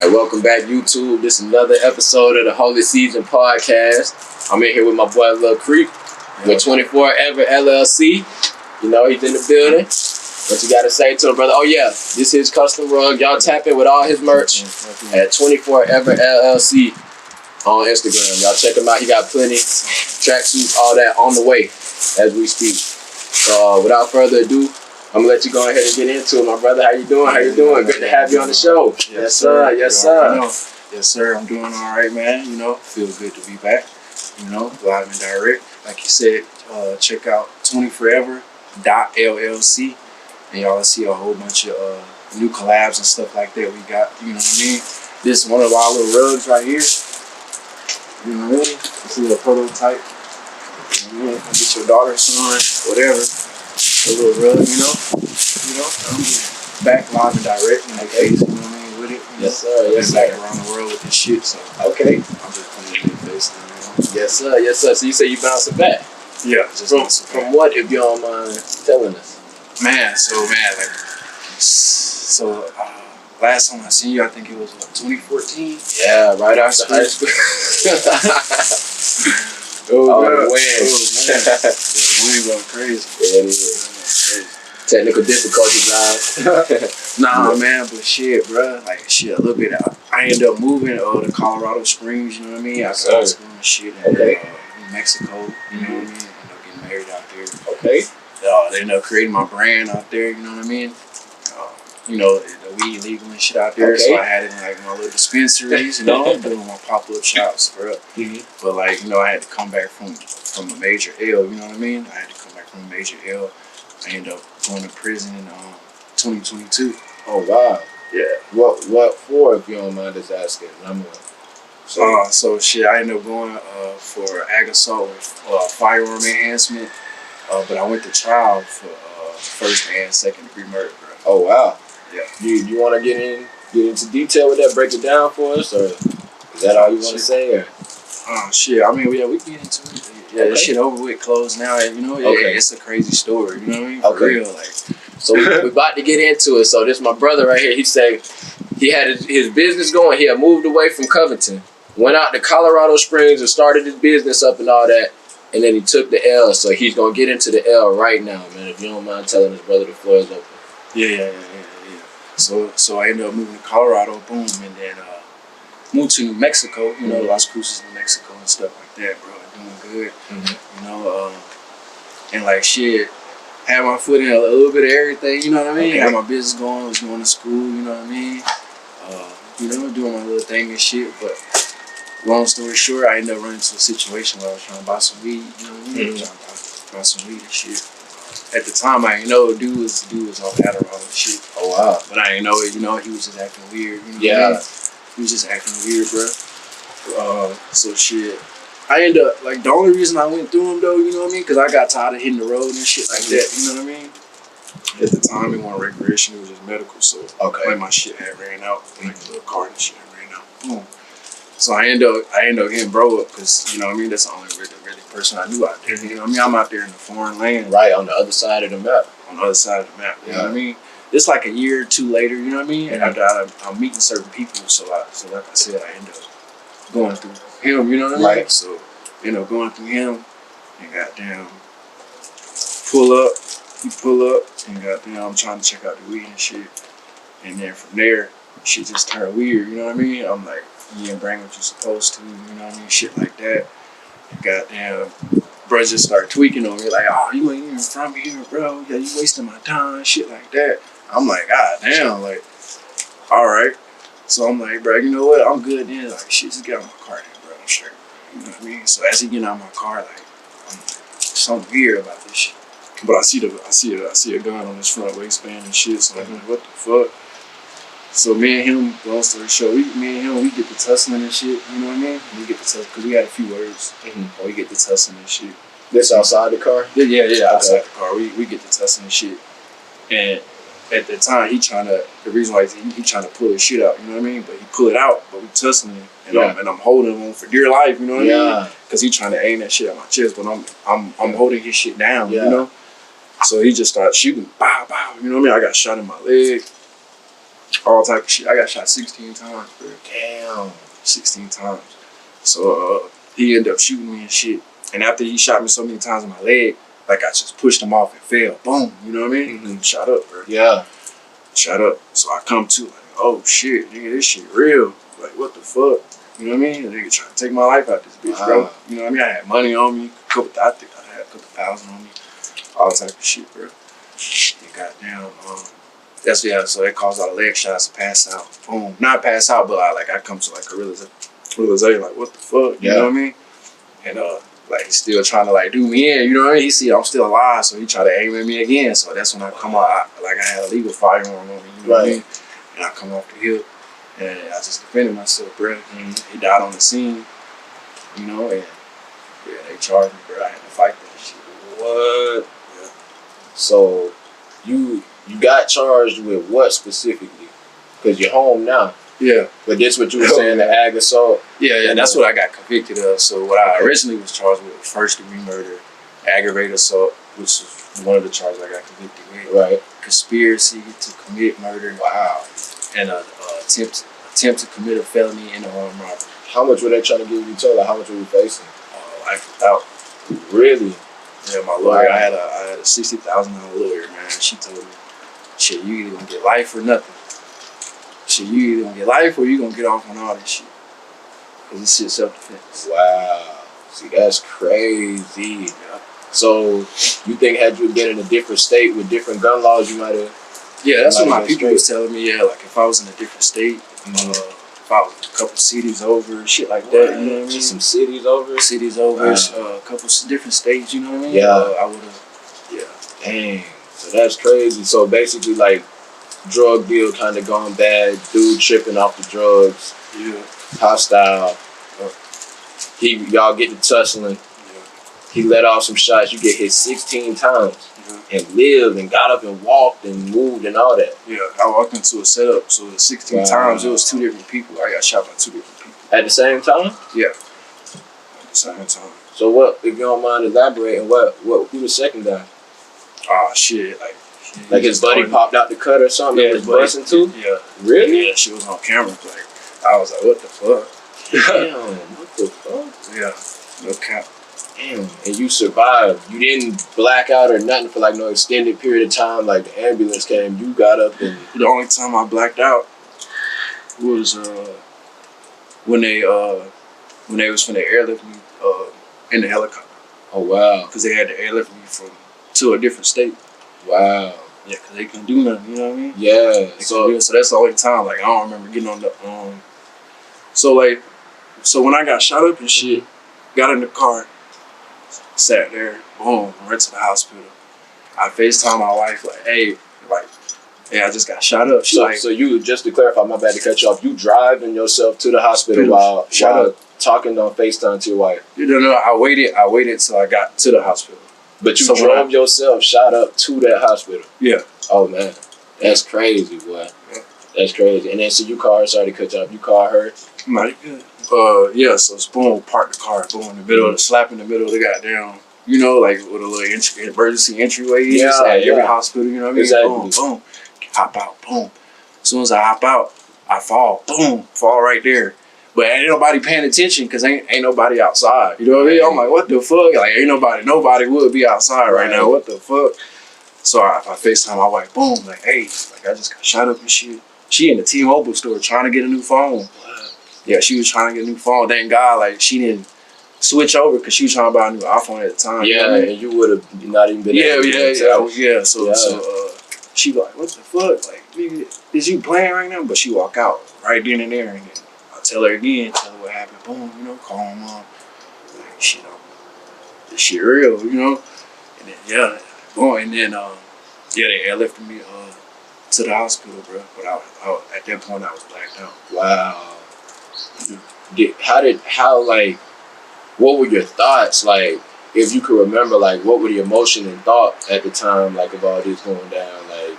Hey, welcome back, YouTube. This is another episode of the Holy Season Podcast. I'm in here with my boy Lil Creep with 24 Ever LLC. You know, he's in the building. What you got to say to him, brother? Oh, yeah, this is Custom Rug. Y'all tap in with all his merch at 24 Ever LLC on Instagram. Y'all check him out. He got plenty tracksuits, all that on the way as we speak. So, without further ado, I'm gonna let you go ahead and get into it, my brother. How you doing? How you doing? Good to have you on the show. Yes, sir. Yes, sir. Yes, sir. I'm doing all right, man. You know, feel good to be back. You know, live and direct. Like you said, check out 20forever.llc, and y'all see a whole bunch of new collabs and stuff like that we got. You know what I mean? This is one of our little rugs right here. You know what I mean? This is a prototype. You know, get your daughter, son, whatever. A little rug, you know, I'm back live and direct in that case, you know what I mean, with it. Yes, sir. Yes, sir. Back around the world with this shit, so okay. I'm just putting it in your face, you know. Yes, sir. Yes, sir. So you say you bouncing back? Yeah, just from what, if you don't mind telling us? Man, last time I seen you, I think it was what, 2014. Yeah, right after high school. Oh, man. The wind. The wind going crazy. Yeah, it is. Technical difficulties, guys. Nah, man, but shit, bro. Like, shit, a little bit. I ended up moving to Colorado Springs, you know what I mean? I got high school and shit in Mexico, you know what I mean? Ended up getting married out there. Okay. They ended up creating my brand out there, you know what I mean? You know, the weed legal and shit out there, so I had it in like my little dispensaries, you know, doing my pop-up shops, bro. But like, you know, I had to come back from a major L, you know what I mean? I had to come back from a major L. I ended up going to prison in 2022. Oh, wow. Yeah. What for, if you don't mind us asking? So shit, I ended up going for ag assault with firearm enhancement, but I went to trial for first and second degree murder, bro. Oh, wow. Yeah. You want to get into detail with that? Break it down for us, or is that all you want to say? Or? Shit. I mean, yeah, we can get into it. Yeah, this shit over with, closed now. You know, it's a crazy story. You know what I mean? For real, like. So we about to get into it. So this is my brother right here. He say he had his business going. He had moved away from Covington, went out to Colorado Springs and started his business up and all that. And then he took the L. So he's gonna get into the L right now, man. If you don't mind telling his brother, the floor is open. Yeah. So I ended up moving to Colorado, boom, and then moved to New Mexico, you know, Las Cruces, New Mexico and stuff like that, bro. Doing good, you know, and like shit, had my foot in a little bit of everything, you know what I mean? Had my business going, was going to school, you know what I mean? You know, doing my little thing and shit, but long story short, I ended up running into a situation where I was trying to buy some weed, you know what I mean? Trying to buy some weed and shit. At the time, I didn't know dude was off Adderall and shit. Oh, wow. But I didn't know it, you know, he was just acting weird, you know what I mean? He was just acting weird, bro. So shit. I ended up, like, the only reason I went through him, though, you know what I mean? Because I got tired of hitting the road and shit like that, you know what I mean? At the time, it wasn't recreation, it was just medical, so like my shit had ran out, like the little card and shit had ran out. Boom. So I ended up getting bro up because, you know what I mean, that's the only really person I knew out there. You know what I mean? I'm out there in the foreign land. Right, on the other side of the map. On the other side of the map, you know what I mean? It's like a year or two later, you know what I mean? And after I'm meeting certain people, so like I said, I end up going through him, you know what I mean? Right. So, you know, going through him and goddamn pull up, and goddamn I'm trying to check out the weed and shit. And then from there, shit just turned weird, you know what I mean? I'm like, you didn't bring what you're supposed to, you know what I mean? Shit like that. And goddamn, bro just started tweaking on me, like, oh, you ain't even from here, bro. Yeah, you wasting my time, shit like that. I'm like, god damn, like, all right. So I'm like, bro, you know what? I'm good then. Like, shit, just get out of my car then, bro. I'm straight. You know what I mean? So as he get out of my car, like, I'm like, something weird about this shit. But I see a gun on his front waistband and shit. So I'm like, what the fuck? So me and him, long story short, we get the tussling and shit. You know what I mean? We get the tussling because we had a few words. We get the tussling and shit. This outside the car? Yeah, outside the car. We get the tussling and shit. And at the time, the reason why he trying to pull his shit out, you know what I mean? But he pull it out, but we tussling him, and I'm holding him for dear life, you know what I mean? Because he trying to aim that shit at my chest, but I'm holding his shit down, you know? So he just started shooting, bow, bow, you know what I mean? I got shot in my leg. all type of shit. I got shot 16 times, bro. Damn. 16 times. So he ended up shooting me and shit. And after he shot me so many times in my leg, like I just pushed him off and fell. Boom. You know what I mean? Mhm. Shot up, bro. Yeah. Shot up. So I come to like, oh shit, nigga, this shit real. Like, what the fuck? You know what I mean? The nigga trying to take my life out this bitch, bro. Wow. You know what I mean? I had money on me. I think I had a couple thousand on me. All type of shit, bro. And goddamn, that's so that caused all the leg shots to pass out. Boom. Not pass out, but I come to like a realization, like, what the fuck? You know what I mean? And like he's still trying to like do me in, you know what I mean? He see I'm still alive, so he try to aim at me again. So that's when I come out, I had a legal firearm on me, you know what I mean? And I come off the hill, and I just defended myself, bro. And he died on the scene, you know, and yeah, they charged me, bro. I had to fight that shit. What? Yeah. So you got charged with what specifically? Because you're home now. Yeah. But this what you were saying, the ag assault? Yeah, that's what I got convicted of. So what I originally was charged with was first degree murder, aggravated assault, which is one of the charges I got convicted with. Right. Conspiracy to commit murder. Wow. And attempt to commit a felony and an armed robbery. How much were they trying to give you total? How much were you facing? Life without. Really? Yeah, my lawyer. I had a $60,000 lawyer, man. She told me, shit, you either gonna get life or nothing. Shit, you either gonna get life or you gonna get off on all this shit. Cause this shit's self-defense. Wow. See, that's crazy. Yeah. So you think had you been in a different state with different gun laws, you might have? Yeah, that's what my people was telling me. Yeah, like if I was in a different state, if I was a couple cities over, shit like that. You know what I mean? Just some cities over. Cities over, a couple different states. You know what I mean? Yeah. I would have. Yeah. Dang. So that's crazy. So basically, like, drug deal kind of gone bad. Dude tripping off the drugs. Yeah. Hostile. Y'all get to tussling. Yeah. He let off some shots. You get hit 16 times. Yeah. And lived and got up and walked and moved and all that. Yeah, I walked into a setup, so the 16 times it was two different people. I got shot by two different people. At the same time? Yeah. At the same time. So what, if you don't mind elaborating, who the second guy? Oh shit, Like his buddy popped out the cut or something and was busting too? Yeah. Really? Yeah, she was on camera. Like, I was like, what the fuck? Damn, what the fuck? Yeah, no cap. Damn, and you survived. You didn't black out or nothing for like no extended period of time. Like the ambulance came, you got up and. The only time I blacked out was when they was finna airlift me in the helicopter. Oh wow! Because they had to airlift me to a different state. Wow. Yeah, because they couldn't do nothing. You know what I mean? Yeah. So that's the only time. Like I don't remember getting on the So when I got shot up and shit, got in the car. Sat there, boom, went to the hospital. I FaceTime my wife, like, hey, I just got shot up. So you, just to clarify, my bad to cut you off, you driving yourself to the hospital while talking on FaceTime to your wife? No, I waited till I got to the hospital. But you drove yourself, shot up to that hospital? Yeah. Oh, man. That's crazy, boy. Yeah. That's crazy. And then, so you call her, sorry to cut you off, you call her? Mighty good. Yeah, so boom, parked the car, boom, in the middle, slap in the middle of the goddamn, you know, like with a little emergency entryway is at every hospital, you know what I mean? Exactly. Boom, boom, hop out, boom. As soon as I hop out, I fall, boom, fall right there. But ain't nobody paying attention because ain't nobody outside. You know what I mean? I'm like, what the fuck? Like, ain't nobody would be outside right now. What the fuck? So I FaceTime my wife, boom, like, hey, like I just got shot up and shit. She in the T-Mobile store trying to get a new phone. Yeah, she was trying to get a new phone. Thank God, like, she didn't switch over because she was trying to buy a new iPhone at the time. Yeah, you know what I mean? And you would have not even been able to yeah. So she like, what the fuck? Like, nigga, is you playing right now? But she walk out right then and there. And then I'll tell her again, tell her what happened. Boom, you know, call her mom. Like, shit, this shit real, you know? And then, boom, and then, they airlifted me to the hospital, bro. But I at that point, I was blacked out. Wow. What were your thoughts, like, if you could remember, like, what were the emotion and thought at the time, like, of all this going down, like,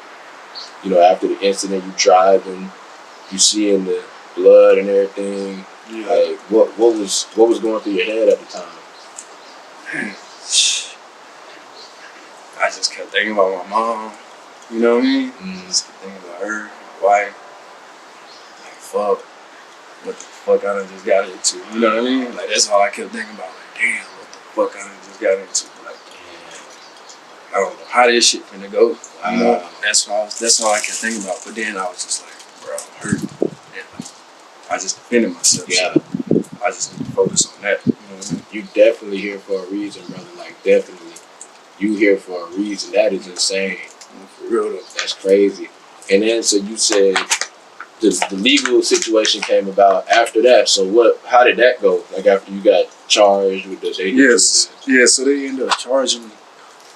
you know, after the incident, you driving, you seeing the blood and everything, like, what was going through your head at the time? I just kept thinking about my mom, you know what I mean? Just kept thinking about her, my wife. fuck? What the fuck I done just got into? You know what I mean? Like, that's all I kept thinking about. Like, damn, what the fuck I done just got into? Like, I don't know how this shit finna go. You know? That's all I kept thinking about. But then I was just like, bro, I'm hurt. And I just defended myself. Yeah. So I just need to focus on that. You know what I mean? You definitely here for a reason, brother. Like, definitely. You here for a reason. That is insane. For real though. That's crazy. And then, so you said the legal situation came about after that. So how did that go? Like, after you got charged with this? Yes. Yeah, so they ended up charging me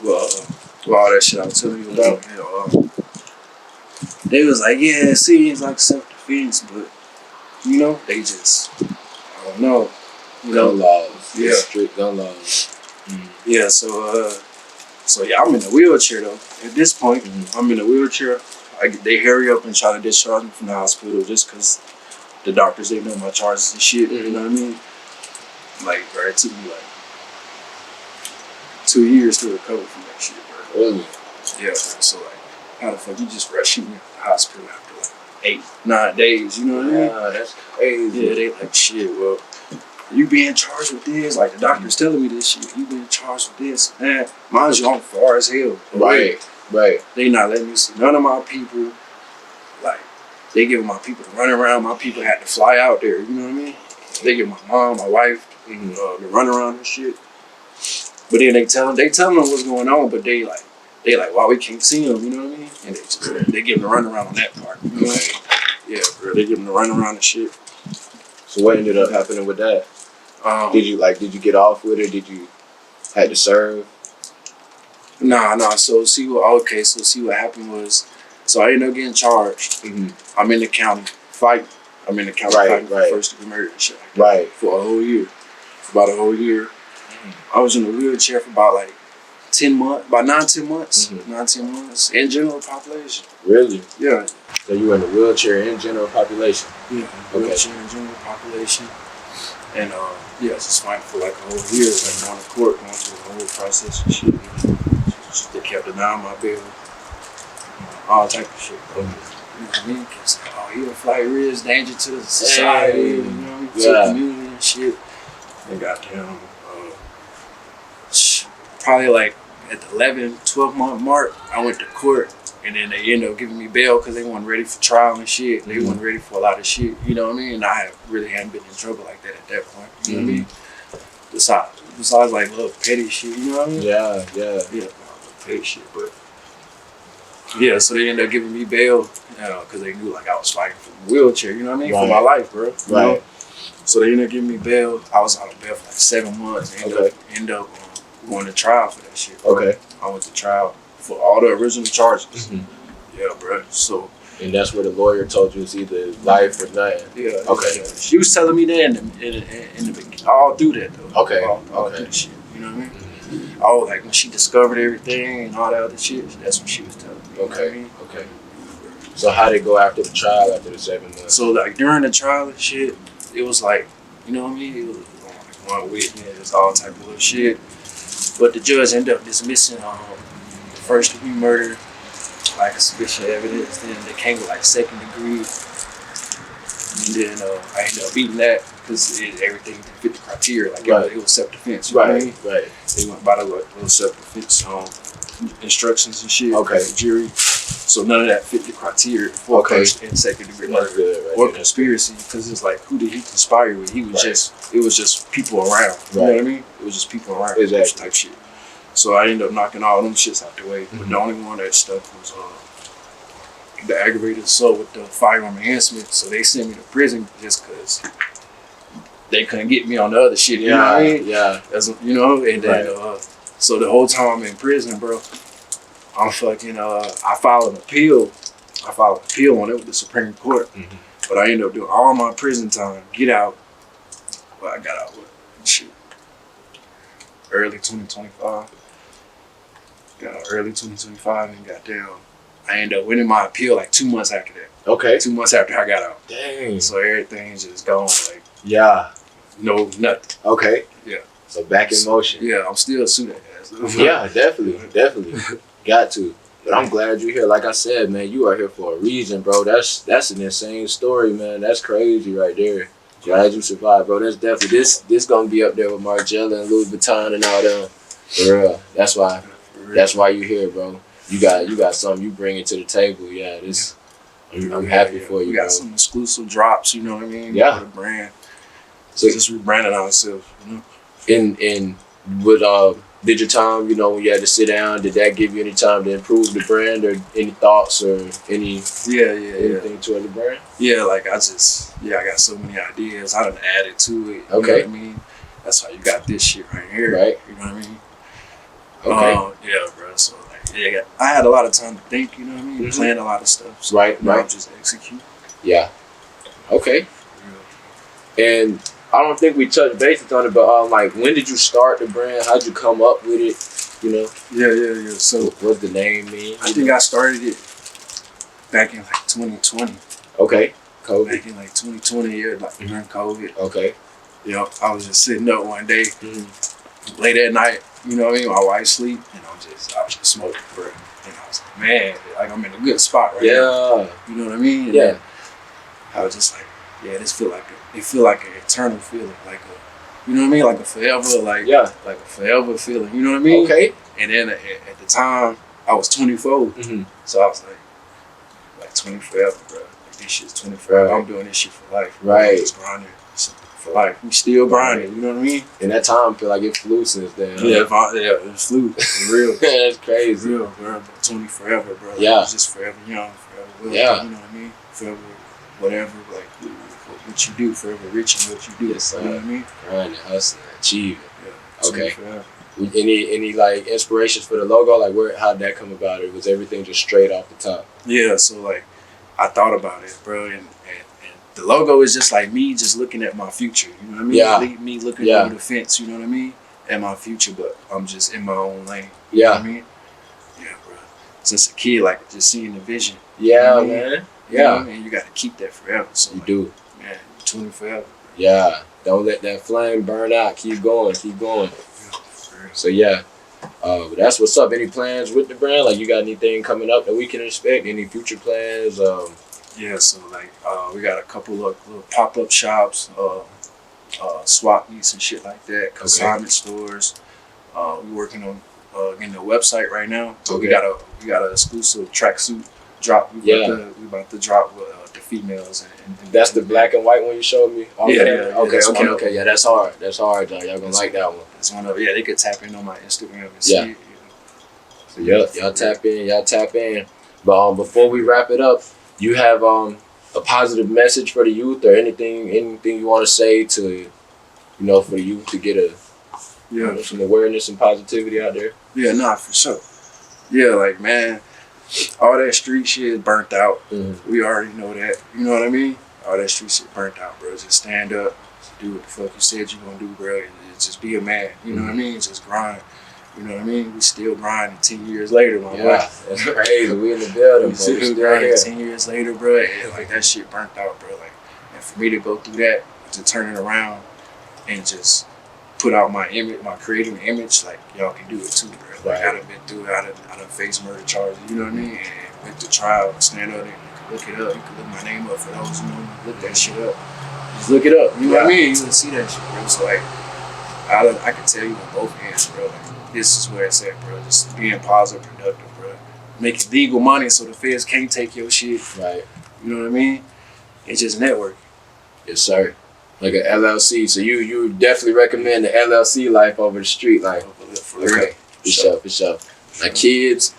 with all that shit I was telling you about. You know, they was like, yeah, it seems like self-defense, but, you know, they just, I don't know. You know? Gun laws. Yeah. Strict gun laws. Yeah, so yeah, I'm in a wheelchair though. At this point, I'm in a wheelchair. They hurry up and try to discharge me from the hospital just because the doctors, they know my charges and shit. You know what I mean? Like, bro, it took me like 2 years to recover from that shit, bro. Really? Yeah, bro. So like, how the fuck you just rushing me to the hospital after like 8-9 days? You know what I mean? Yeah, that's crazy. Yeah, they like, shit, well, you being charged with this, like the doctor's telling me this shit, you being charged with this, man. Mind you, I'm far as hell. Right. They not letting me see none of my people. Like, they giving my people to run around. My people had to fly out there, you know what I mean? They give my mom, my wife, to run around and shit. But then they tell them what's going on, but they like, why we can't see them, you know what I mean? And they give them the run around on that part. You know? Okay. Yeah, bro, they give them the run around and shit. So what ended up happening with that? Did you get off with it? Did you had to serve? Nah. So see what happened was, so I ended up getting charged. I'm in the county fighting. Fighting for first-degree murder and shit. Right. For a whole year. For about a whole year. I was in a wheelchair for about like 10 months, about 9-10 months. 9-10 months in general population. Really? Yeah. So you were in the wheelchair in general population? Yeah, wheelchair in general population. And just fighting for like a whole year, like going to court, going through the whole process and shit. They kept denying my bail, all type of shit. You know what I mean? Cause, he a flight risk, danger to the society, you know, to the community and shit. And goddamn, probably like at the 12 month mark, I went to court. And then they ended up giving me bail because they weren't ready for trial and shit. They weren't ready for a lot of shit, you know what I mean? And I really hadn't been in trouble like that at that point, you know what I mean? Besides like little petty shit, you know what I mean? Yeah. Yeah, petty shit, but yeah, so they ended up giving me bail, because they knew like I was fighting for the wheelchair, you know what I mean? For my life, bro. You know? So they ended up giving me bail. I was out of bail for like 7 months. Ended up going to trial for that shit, bro. Okay. I went to trial for all the original charges. Yeah, bro. So. And that's where the lawyer told you it's either life or nothing. Yeah. Okay. Yeah. She was telling me that in the beginning. All through that though. Okay. All through the shit. You know what I mean? Oh, like when she discovered everything and all that other shit. That's what she was telling me. Okay. You know what I mean? Okay. So how did it go after the trial? After the 7 months? So like during the trial and shit, it was like, you know what I mean? It was like one witness, all type of little shit. But the judge ended up dismissing first-degree murder, like sufficient evidence. Then they came with like second degree. And then I ended up beating that because everything fit the criteria. Like it was self-defense. You know what I mean? Right. They went by the little self-defense instructions and shit. Okay. The jury. So none of that fit the criteria for first and second degree murder or conspiracy, because it's like, who did he conspire with? It was just people around. You know what I mean? It was just people around. Exactly. Type shit. So I ended up knocking all them shits out the way. But the only one that stuck was the aggravated assault with the firearm enhancement. So they sent me to prison just because they couldn't get me on the other shit. You know what I mean? Yeah. As, you know, and then so the whole time I'm in prison, bro, I'm fucking I filed an appeal. I filed an appeal on it with the Supreme Court. But I ended up doing all my prison time, get out. Well, I got out with shit. Early 2025. Got out early 2025 and goddamn, I ended up winning my appeal like 2 months after that. Okay. 2 months after I got out. Dang. So everything's just gone, like. Yeah. No, nothing. Okay. Yeah. So back in motion. Yeah, I'm still sued at ass. Yeah, definitely. Got to. But I'm glad you're here. Like I said, man, you are here for a reason, bro. That's an insane story, man. That's crazy right there. Glad you survived, bro. That's definitely this gonna be up there with Margiela and Louis Vuitton and all them. For real. That's why you're here, bro. You got something you bring to the table. Yeah, this. I'm happy for you. We got bro. some exclusive drops. You know what I mean? Yeah. For the brand. So Just rebranding ourselves. You know. in with did your time, you know, when you had to sit down, did that give you any time to improve the brand or any thoughts or anything toward the brand? Yeah, like I got so many ideas. I done added to it. You Okay. know what I mean? That's how you got this shit right here. Right. You know what I mean? Okay. Yeah, bro. So like, I had a lot of time to think. You know what I mean? Mhm. Plan a lot of stuff. So Right. now Right. just execute. Yeah. Okay. Yeah. And I don't think we touched bases on it, but like, when did you start the brand? How'd you come up with it? You know, Yeah. So what's the name mean? I think I started it back in like 2020. Okay. COVID. Back in like 2020, like during COVID. Okay. You know, I was just sitting up one day, Mhm. late at night. You know what I mean? My wife sleep, and I was just smoking, bro. And I was like, man, like I'm in a good spot right now. Yeah. You know what I mean? And Yeah. then I was just like, yeah, this feel like an eternal feeling, like you know what I mean, like a forever, like a forever feeling. You know what I mean? Okay. And then at the time, I was 24, Mm-hmm. so I was like 20 forever, bro. Like this shit's 20 forever. Right. I'm doing this shit for life. Bro. Right. I'm just grinding for life. We still grinding. You know what I mean? And that time feel like it flew since then. huh? Yeah, it flew for real. That's For crazy. real, bro. But 20 forever, bro. Like, Yeah. it's just forever young, forever wealthy. Yeah. You know what I mean? Forever, whatever, like what you do, forever rich in what you do. Yes, You know what I mean? Grinding, hustling, achieving. Yeah. Okay. 20 forever. Any like inspirations for the logo? Like how'd that come about? Or was everything just straight off the top? Yeah, so like I thought about it, bro, and the logo is just like me just looking at my future. You know what I mean? Yeah. Me looking Yeah. over the fence. You know what I mean? At my future, but I'm just in my own lane. You know what I Yeah. mean? Yeah, bro. Since a kid, like just seeing the vision. Yeah, You know what I mean? man. You know what I Yeah. mean? You got to keep that forever. So You like, do. man, 20 forever. Yeah. Don't let that flame burn out. Keep going. Keep going. Yeah, for real. So yeah. But that's what's up. Any plans with the brand? Like you got anything coming up that we can expect? Any future plans? Yeah, so like we got a couple of little pop-up shops, swap meets and shit like that, consignment stores. We're working on getting a website right now. So Okay. we got an exclusive tracksuit drop. We about to drop with the females and That's the black and white one you showed me. Yeah, Okay. that's one of Okay. them. Yeah, that's hard. That's hard, y'all. Y'all gonna like that one. It's one of they could tap in on my Instagram and see Yeah. it. So y'all tap in. Y'all tap in. But before we wrap it up, you have a positive message for the youth or anything you want to say to, for the youth to get some awareness and positivity out there. Yeah, nah, for sure. Yeah, like man, all that street shit is burnt out. Mm-hmm. We already know that. You know what I mean? All that street shit burnt out, bro. Just stand up, just do what the fuck you said you gonna do, bro. And just be a man. You know what I mean? Just grind. You know what I mean? We still grinding 10 years later, my boy. That's crazy. We in the building, We bro. still We still grinding here. 10 years later, bro. And like that shit burnt out, bro. Like, and for me to go through that, to turn it around and just put out my image, my creative image, like y'all can do it too, bro. Like I done been through it. I done faced murder charges. You know what I mean? And went to trial. Stand up there. You can look it up. You can look my name up for those who know. Look that shit up. Just look it up. You know what I mean? You can see that shit, bro. So like, I can tell you on both ends, bro. Like, this is where it's at, bro. Just being positive, productive, bro. Making legal money so the feds can't take your shit. Right. You know what I mean? It's just network. Yes, sir. Like an LLC. So you definitely recommend the LLC life over the street life. For real. Okay. For sure. Like kids,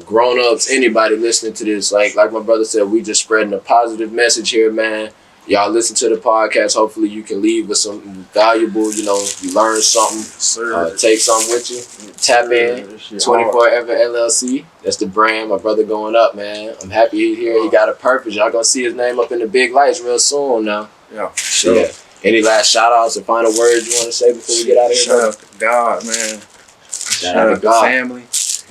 grown-ups, anybody listening to this, like my brother said, we just spreading a positive message here, man. Y'all listen to the podcast. Hopefully you can leave with something valuable, you learn something, Sir. take something with you. Tap in. 24 Ever LLC. That's the brand. My brother going up, man. I'm happy he's here. He got a purpose. Y'all gonna see his name up in the big lights real soon now. Yeah. So, yeah. Any last shout outs or final words you want to say before we get out of here? Shout out to God, man. Shout out out to to God. family,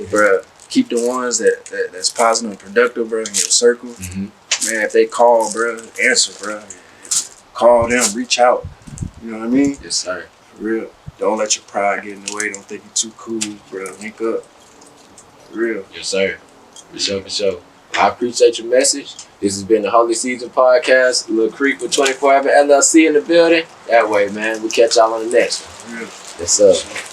bro. Keep the ones that's positive and productive, bro, in your circle. Mm-hmm. Man, if they call, bro, answer, bro. Call them, reach out. You know what I mean? Yes, sir. For real. Don't let your pride get in the way. Don't think you're too cool, bro. Link up. For real. Yes, sir. For sure, for sure. I appreciate your message. This has been the Holy Season Podcast. Lil Creek with 24 Ever LLC in the building. That way, man. We catch y'all on the next one. Yeah. Yes, sir.